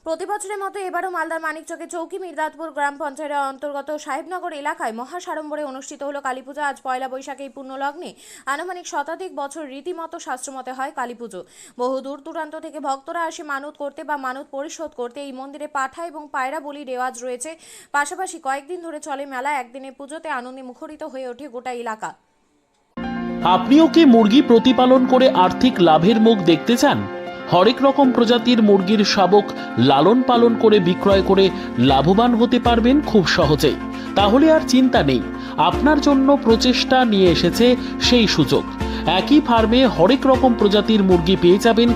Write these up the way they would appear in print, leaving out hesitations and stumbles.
প্রতি বছরের মতো এবারও মালদার মানিকচকে চৌকি মির্দাতপুর গ্রাম পঞ্চায়েতের অন্তর্গত সাহেবনগর এলাকায় মহাসাড়ম্বরে অনুষ্ঠিত হলো কালীপূজা। আজ পয়লা বৈশাখে এই পুণ্যলগ্নে আনুমানিক শতাধিক বছর রীতিমতো শাস্ত্রমতে হয় কালীপুজো। বহু দূর দূরান্ত থেকে ভক্তরা আসে মানত করতে বা মানত পরিশোধ করতে। এই মন্দিরে পাঠা এবং পায়রা বলি রেওয়াজ রয়েছে। পাশাপাশি কয়েকদিন ধরে চলে মেলা। একদিনের পুজোতে আনন্দে মুখরিত হয়ে ওঠে গোটা এলাকা। আপনিও কি মুরগি প্রতিপালন করে আর্থিক লাভের মুখ দেখতে চান? হরেক রকম প্রজাতির মুরগির শাবক লালন পালন করে বিক্রয় করে লাভবান হতে পারবেন খুব সহজেই। তাহলে আর চিন্তা নেই, আপনার জন্য প্রচেষ্টা নিয়ে এসেছে সেই সুযোগ। একই ফার্মে হরেক রকম প্রজাতির মুরগি পেয়ে যাবেন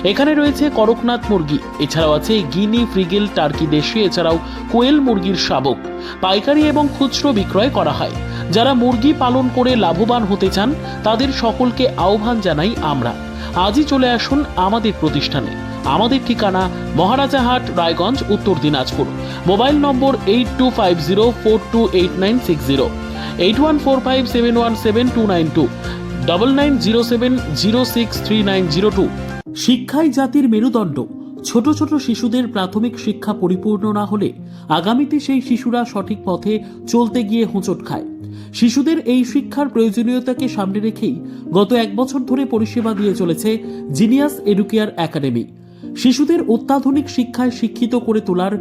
এখানে রয়েছে করকনাথ মুরগি, এছাড়াও আছে গিনি, ফ্রিগেল, টার্কি দেশি, এছাড়াও কোয়েল মুরগির শাবক পাইকারি এবং খুচরো বিক্রয় করা হয়। যারা মুরগি পালন করে লাভবান হতে চান তাদের সকলকে আহ্বান জানাই আমরা। আজই চলে আসুন আমাদের প্রতিষ্ঠানে। আমাদের ঠিকানা মহারাজাহাট, রায়গঞ্জ, উত্তর দিনাজপুর। মোবাইল নম্বর 8250428960, 8145717292, 9907063902। শিক্ষাই জাতির মেরুদণ্ড। ছোট ছোট শিশুদের প্রাথমিক শিক্ষা পরিপূর্ণ না হলে আগামীতে সেই শিশুরা সঠিক পথে চলতে গিয়ে হোঁচট খায়। শিশুদের এই শিক্ষার প্রয়োজনীয়তাকে সামনে রেখেই গত 1 বছর ধরে পরিষেবা দিয়ে চলেছে জিনিয়াস এডুকেয়ার একাডেমি। শিশুদের অত্যাধুনিক শিক্ষায় শিক্ষিত করে তোলার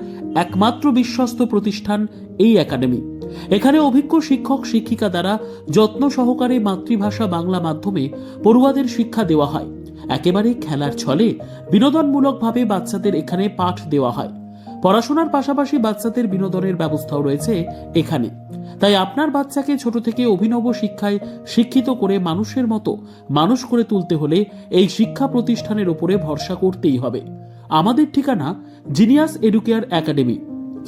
একমাত্র বিশ্বস্ত প্রতিষ্ঠান এই একাডেমি। এখানে অভিজ্ঞ শিক্ষক শিক্ষিকা দ্বারা যত্ন সহকারে মাতৃভাষা বাংলা মাধ্যমে পড়ুয়াদের শিক্ষা দেওয়া হয়। একেবারে খেলার ছলে বিনোদনমূলকভাবে বাচ্চাদের এখানে পাঠ দেওয়া হয়। পড়াশোনার পাশাপাশি বাচ্চাদের বিনোদনের ব্যবস্থাও রয়েছে এখানে। তাই আপনার বাচ্চাকে ছোট থেকে অভিনব শিক্ষায় শিক্ষিত করে মানুষের মতো মানুষ করে তুলতে হলে এই শিক্ষা প্রতিষ্ঠানের উপরে ভরসা করতেই হবে। আমাদের ঠিকানা জিনিয়াস এডুকেয়ার একাডেমি,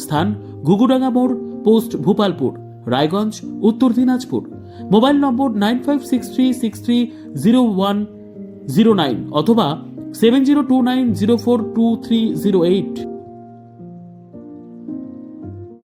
স্থান ঘুঘুডাঙ্গা মোড়, পোস্ট ভূপালপুর, রায়গঞ্জ, উত্তর দিনাজপুর। মোবাইল নম্বর 9563630109 অথবা 7029042308।